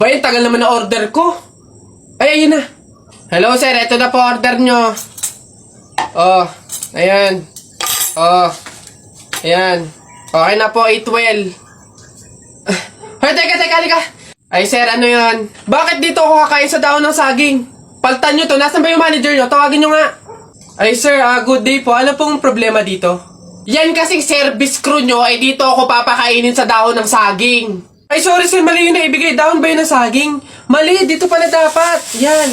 Bay, tagal naman na order ko. Ay, ayun na. Hello, sir. Ito na po order nyo. Oh, ayan. Oh, ayan. Okay na po, 812. Ay, teka, halika. Ay, sir, ano yun? Bakit dito ako kakain sa dahon ng saging? Paltan nyo to. Nasaan ba yung manager nyo? Tawagin nyo nga. Ay, sir, good day po. Ano pong problema dito? Yan kasing service crew nyo, ay dito ako papakainin sa dahon ng saging. Ay, sorry sir, mali yun na ibigay. Dahon ba yun ng saging? Mali, dito pala dapat. Yan.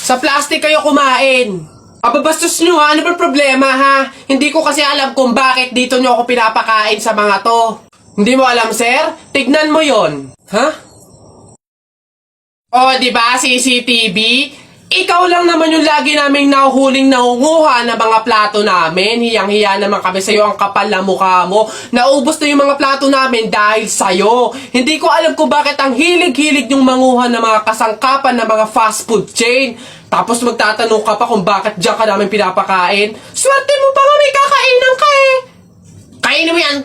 Sa plastic kayo kumain. Ababastos nyo ha, ano ba problema ha? Hindi ko kasi alam kung bakit dito nyo ako pinapakain sa mga to. Hindi mo alam sir? Tignan mo yon. Ha? O, di ba CCTV? Ikaw lang naman yung lagi naming nahuhuling nangunguha ng mga plato namin. Hiyang-hiya naman kami sa'yo, ang kapal na mukha mo. Naubos na yung mga plato namin dahil sa'yo. Hindi ko alam kung bakit ang hilig-hilig yung manguha ng mga kasangkapan ng mga fast food chain. Tapos magtatanong ka pa kung bakit diyan ka namin pinapakain. Swerte mo pa nga may kakainan ka eh. Kainin mo yan.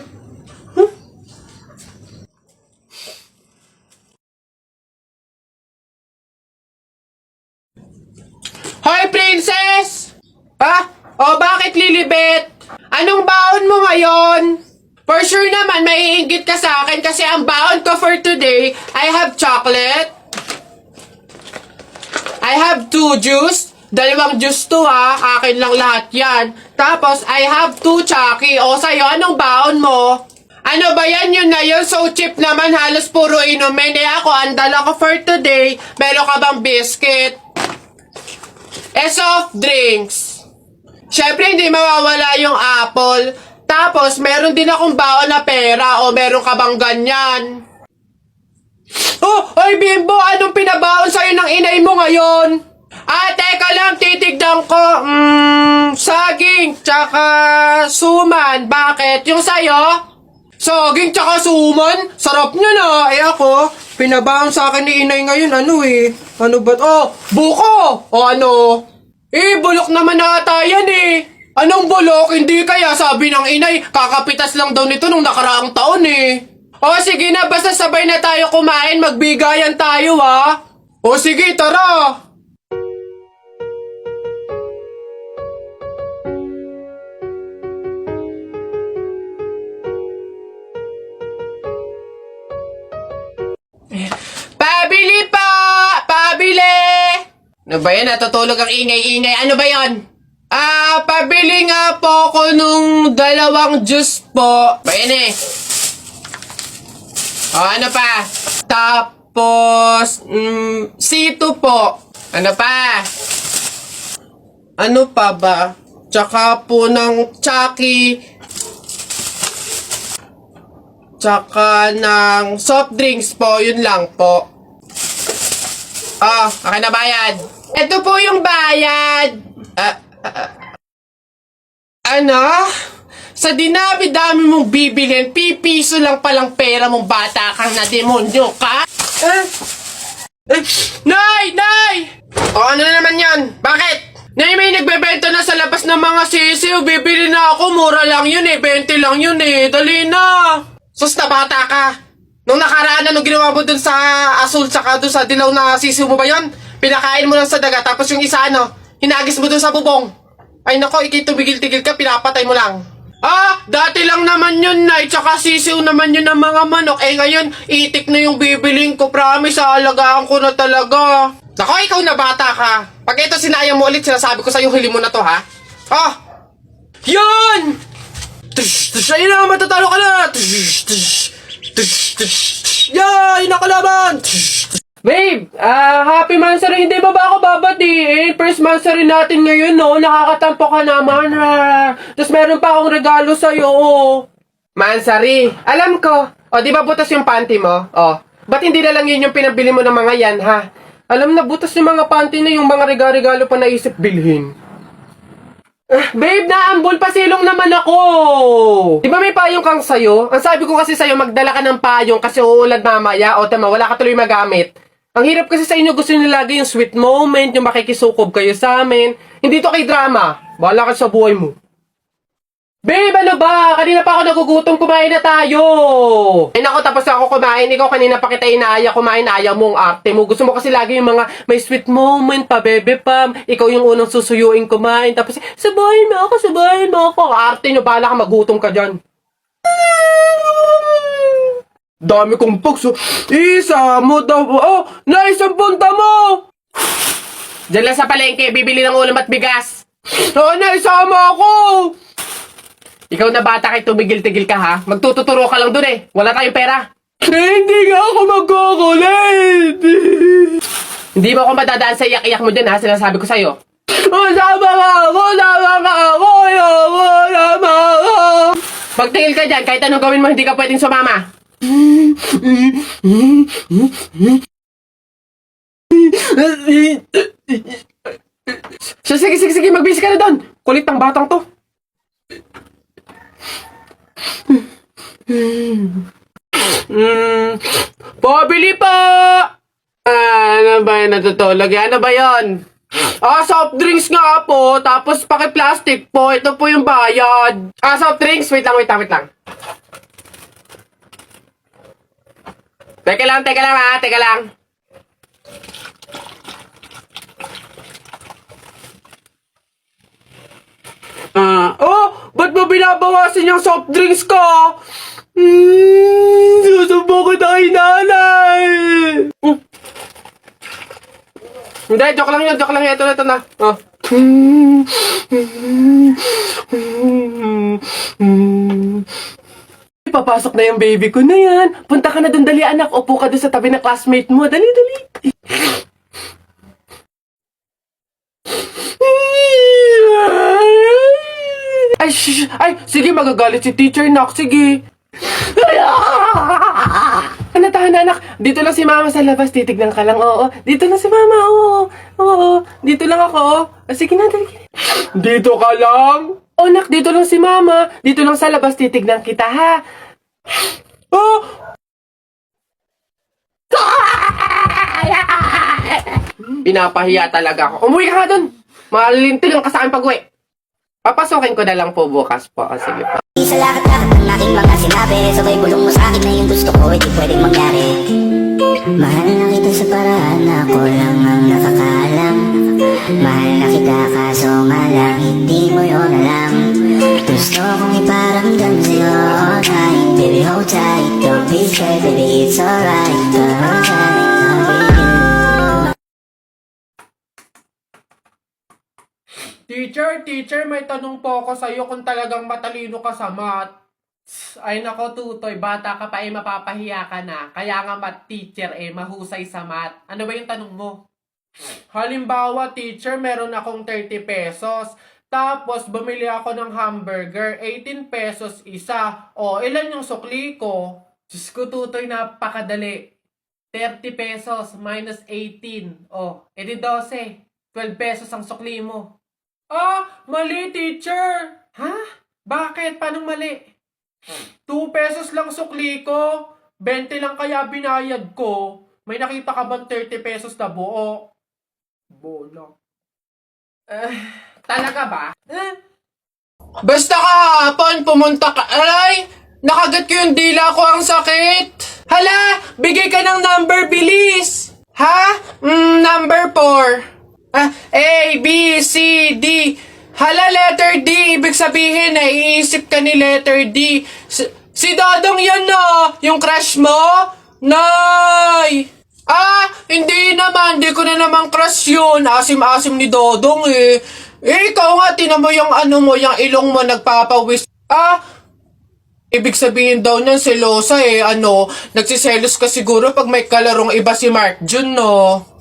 Hoy, princess! Ha? O, bakit Lilibet? Anong baon mo ngayon? For sure naman, maiinggit ka sa akin kasi ang baon ko for today, I have chocolate. I have 2 juice. 2 juice to ha. Akin lang lahat yan. Tapos, I have 2 Chucky. O, sa'yo, anong baon mo? Ano ba yan? Yun na yun. So cheap naman. Halos puro inumin. Eh ako, ang dala ko for today. Meron ka bang biscuit? Soft drinks. Syempre, hindi mawawala yung apple. Tapos, meron din akong baon na pera. O, meron ka bang ganyan? Oh, ay Bimbo, anong pinabaon sa'yo ng inay mo ngayon? Teka lang, titigdan ko. Saging, tsaka suman. Bakit? Yung sa'yo? Saging, tsaka suman? Sarap nyo na. Ako, pinabaon sa akin ni inay ngayon, Ano ba? Oh, buko! O ano? Bulok naman ata yan Anong bulok? Hindi kaya sabi ng inay, kakapitas lang daw nito nung nakaraang taon O sige na, basta sabay na tayo kumain, magbigayan tayo O sige, tara! Pabili pa! Pabili! Ano ba yan? Natutulog ang ingay-ingay. Ano ba yan? Pabili nga po ko nung 2 juice po. Ba yan O, ano pa? Tapos, C2 po. Ano pa? Ano pa ba? Tsaka po ng Chucky. Tsaka ng soft drinks po. Yun lang po. Okay na bayad. Ito po yung bayad. Ano? Sa dinami-dami mong bibilin, pipiso lang palang pera mong bata kang na demonyo ka? Nay! Nay! Ano na naman yan? Bakit? Nay, may nagbebenta na sa labas ng mga sisiw. Bibili na ako. Mura lang yun 20 lang yun Dali na. Sus na bata ka. Nung nakaraan nung ginawa mo dun sa asul tsaka dun sa dilaw na sisiw mo ba yun? Pinakain mo lang sa daga tapos yung isa hinagis mo dun sa bubong. Ay nako, ikay tumigil-tigil ka, pinapatay mo lang. Dati lang naman yun tsaka sisiw naman yun ng mga manok. Ngayon, itik na yung bibiling ko. Promise, aalagaan ko na talaga. Nako, ikaw na bata ka. Pag ito sinayang mo ulit, sinasabi ko sa'yo, huli mo na to ha. Yun! Ayun na, matatalo ka na! Yay! Nakalaban! Babe, happy Mansari. Hindi ba ako babatiin? First Mansari natin ngayon, Nakakatampo ka naman, Tapos meron pa akong regalo sa'yo, Mansari, alam ko. Di ba butas yung panty mo? Ba't hindi na lang yun yung pinabili mo ng mga yan, ha? Alam na, butas yung mga panty na yung mga regalo pa naisip bilhin. Babe, naambol pa silong naman ako. Di ba may payong kang sayo? Ang sabi ko kasi sayo, magdala ka ng payong kasi uulad mamaya. Tama, wala ka tuloy magamit. Ang hirap kasi sa inyo, gusto nyo lagi yung sweet moment, yung makikisukob kayo sa amin. Hindi to kay drama. Bahala ka sa buhay mo. Babe, ano ba? Kanina pa ako nagugutom, kumain na tayo! Ay nako, tapos ako kumain. Ikaw kanina pa kita inaaya kumain, ayaw mong arte mo. Gusto mo kasi lagi yung mga may sweet moment pa, bebe pam. Ikaw yung unang susuyuin kumain. Tapos, sabahin mo ako, sabahin mo ako. Arte nyo, bahala ka, magutom ka dyan. Dami kong pugs. Isa mo daw. Oh, naisang punta mo! Diyan lang sa palengke, bibili ng ulam at bigas. Oo, naisama ako! Ikaw na bata kay tumigil-tigil ka ha? Magtututuro ka lang dun eh. Wala tayong pera. Hindi nga ako magkukulit. Hindi mo ako madadaan sa iyak-iyak mo dyan ha? Sinasabi ko sa'yo. Sama ka ako! Sama ka ako! Ayoko! Sama ako! Magtingil ka dyan. Kahit anong gawin mo, hindi ka pwedeng sumama. Sige, magbihis ka na doon. Kulit ng batang to. Pabili pa! Ano ba yun natutulog? Ano ba yun? Soft drinks nga po, tapos paki-plastic po. Ito po yung bayad. Soft drinks. Wait lang. Teka lang. Ba't mo binabawasan yung soft drinks ko? Susubo kita kay nanay. Hindi, joke lang yun. Ito na. Papasok na yung baby ko na yan. Punta ka na dun, dali anak. Upo ka dun sa tabi ng classmate mo. Dali. Ay, sige, magagalit si teacher, nak. Sige. Tahan, anak. Dito lang si mama sa labas. Titignan ka lang, oo. Dito lang si mama, oo. Dito lang ako. Sige na, dali. Dito ka lang? Oh, nak, dito lang si mama. Dito lang sa labas. Titignan kita, ha? Oh! Pinapahiya talaga ako. Umuwi ka nga dun. Malilintil lang ka sa akin pag-uwi. Papasokin ko na lang po bukas po. Sige po. Sa lahat-lahat ng aking mga sinabi, sabay bulong mo sa akin na yung gusto ko, hindi pwedeng mangyari. Mahal na kita sa paraan na ako lang ang nakakaalam. Mahal na kita kaso nga lang, hindi mo yun alam. Gusto kong iparamdam sa'yo all night. Baby hold tight, don't be scared, baby it's alright. Don't hold tight, I'll be you. Teacher, may tanong po ako sa'yo kung talagang matalino ka sa math. Ay nako, Tutoy, bata ka pa mapapahiya ka na. Kaya nga math teacher mahusay sa math. Ano ba yung tanong mo? Halimbawa, teacher, meron akong 30 pesos. Tapos, bumili ako ng hamburger, 18 pesos isa. O, ilan yung sukli ko? Diyos ko, Tutoy, napakadali. 30 pesos minus 18. O, edi 12. 12 pesos ang sukli mo. Mali, teacher. Ha? Bakit? Paano mali? 2 pesos lang sukli ko. 20 lang kaya binayad ko. May nakita ka bang 30 pesos na buo? Bola. Talaga ba? Basta kahapon, pumunta ka. Aray! Nakagat ko yung dila ko, ang sakit. Hala! Bigay ka ng number, bilis! Ha? Number 4. A, B, C, D. Hala, letter D. Ibig sabihin, iisip ka ni letter D. Si Dodong yan na. Yung crush mo? Nay! Hindi naman. Hindi ko na naman crush yun. Asim-asim ni Dodong eh. Ikaw nga, tinan mo yung yung ilong mo nagpapawis. Ibig sabihin daw niyan, selosa nagsiselos ka siguro pag may kalarong iba si Mark Jun, no?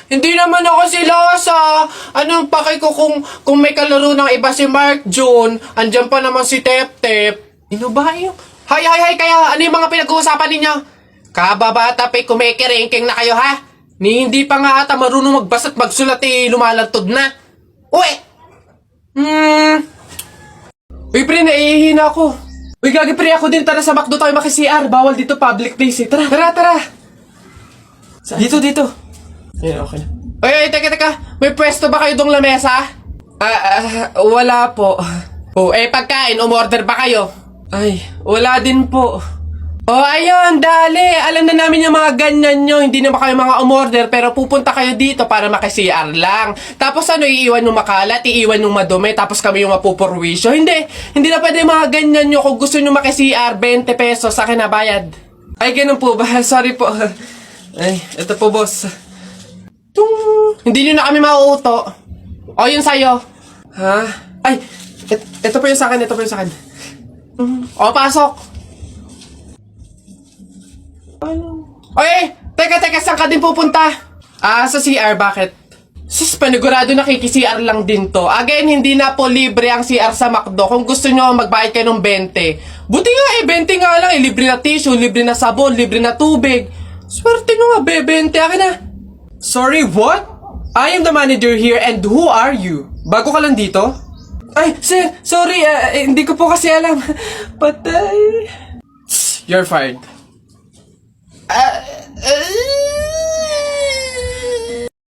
Hindi naman ako selosa. Anong paki ko kung may kalaro ng iba si Mark Jun? Andyan pa naman si Tep-Tep. Ano ba yun? Hay, kaya ano yung mga pinag-uusapan ninyo? Kababata pa kumikiringking na kayo, ha? Hindi pa nga ata marunong magbasa at magsulat lumalantod na. Uy! Uy, pre, naihihina ako. Uy, gagi, pre, ako din. Tara sa McDo tayo maki-CR. Bawal dito, public place eh. Tara. Dito. Yeah, okay. Uy, teka. May pwesto ba kayo dong lamesa? Wala po. Oh, pagkain, umorder ba kayo? Ay, wala din po. Oh, ayun, dali. Alam na namin yung mga ganyan nyo. Hindi naman kayo mga umorder, pero pupunta kayo dito para maki-CR lang. Tapos ano, iiwan yung makalat, iiwan yung madumi, tapos kami yung mapupurwisyo. Hindi na pwede mga ganyan nyo. Kung gusto nyo maki-CR, 20 pesos, sa akin na bayad. Ay, ganun po ba? Sorry po. Ay, ito po, boss. Hindi nyo na kami mauuto. O, yun sa'yo. Ha? Ay, ito po yung sa akin, ito po yung sa akin. O, pasok. Oy, teka, saan ka din pupunta? Sa CR, bakit? Sus, panigurado nakiki-CR lang din to. Again, hindi na po libre ang CR sa McDo. Kung gusto nyo, magbayad kayo ng 20. Buti nga 20 nga lang. Libre na tissue, libre na sabon, libre na tubig. Swerte nyo nga, 20. Akin na. Sorry, what? I am the manager here and who are you? Bago ka lang dito? Ay, sir, sorry. Hindi ko po kasi alam. Patay. You're fired.